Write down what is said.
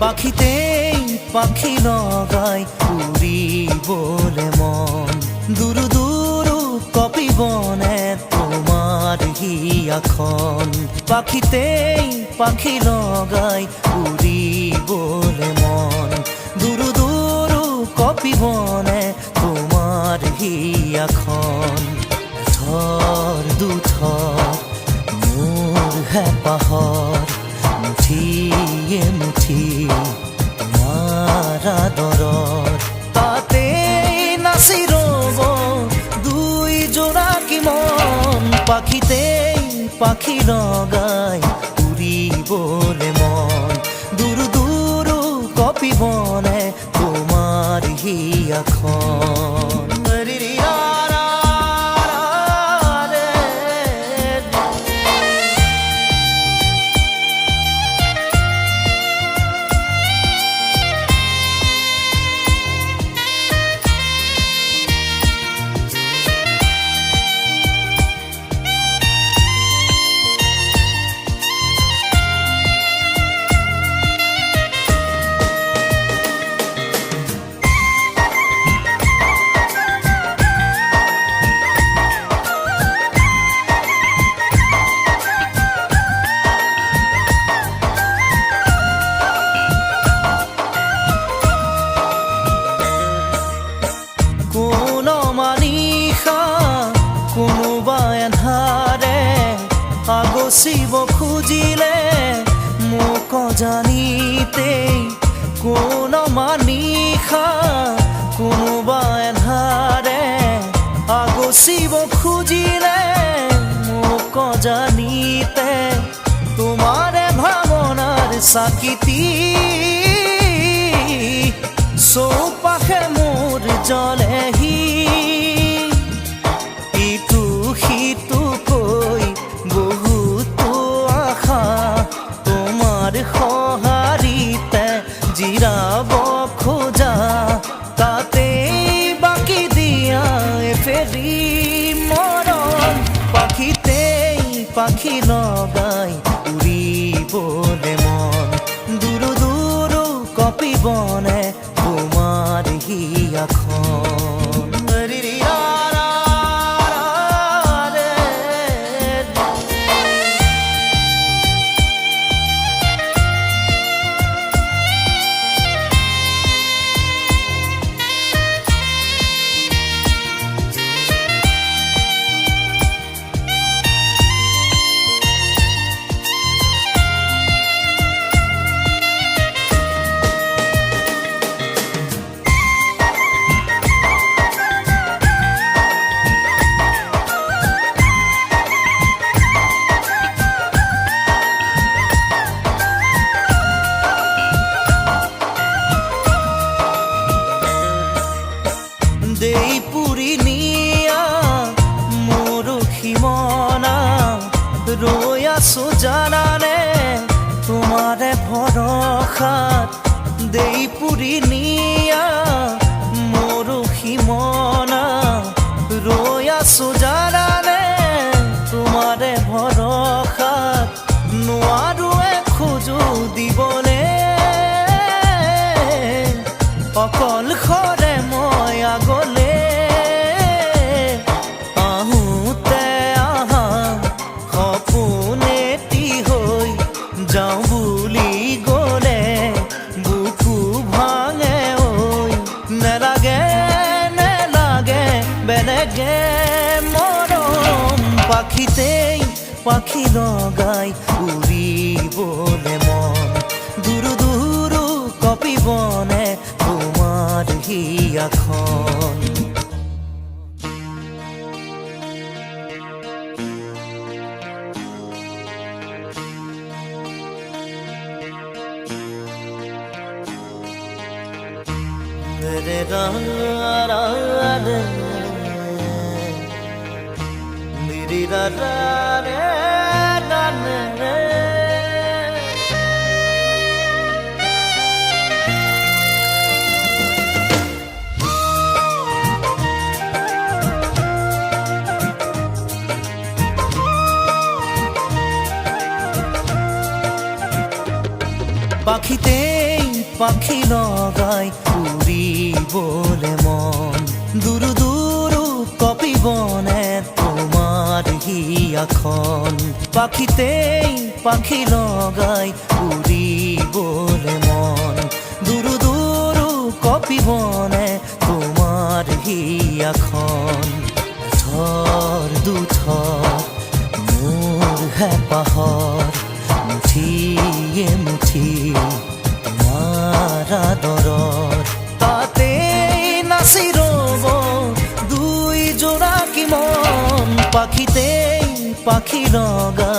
পাখিতেই পাখি লগাই উড়ি বলে মন দুরু দুরু কপি বনে তোমার হিয়াখন পাখিতেই পাখি লগাই উড়ি বলে মন দুরু দুরু কপি বনে তোমার হিয়াখন থর দুথর মোর হেপাহর মুঠিয়ে মুঠি তোমার আদরত তাতে নাচি ৰব দুই জোড়া কি মন পাখিতেই পাখি লগাই উড়িবলে মন দুরু দুরু কপি বনে তোমার হিয়াখন আগচিব খুজিলে মোক জানিতেই কোন মানিষা কোনোবা এন্ধাৰে আগচিব খুজিলে মোক জানিতে তোমাৰে ভাৱনাৰ চাকিতি চৌপাশে মোৰ জ্বলেহি ইটো সিটো কৈ বহুতো আশা তোমার সঁহাৰিতে জিৰাব খোজা তাতে বাকি দিয়া ফেৰি মৰণ পাখিতেই পাখি লগাই উড়িবলে মন দুরু দুরু কপি বনে তোমার হিয়াখন দেই পুরি নিয়া মোরখি মনা রৈ আছো জানানে তোমারে ভরসাত দেই পুরি নিয়া মোরখি মনা রৈ আছো জানানে তোমারে ভরসাত নোৱাৰো খোজো দিবলে অকল খৰে মই আগলে আহোঁতে আহা সপোনেটি হৈ যাওঁ বুলি গ'লে বুকু ভাঙে ঐ নেলাগে নেলাগে বেলেগে মৰম পাখিতেই পাখি লগাই উড়িবলে মন দুরু দুরু কপি বনে তোমার হিয়াখন রে রা পাখিতেই পাখি লগাই উড়ি বলে মন দুরু দুরু কপি বনে তোমার হিয়াখন পাখিতেই পাখি লগাই উড়ি বলে মন দুরু দুরু কপি বনে তোমার হিয়াখন থর দুথর মোর হেপাহর মুঠিয়ে মুঠি তোমার আদৰৰ তাতে নাচি ৰব দুই জোড়া কি মন পাখিতেই পাখি লগা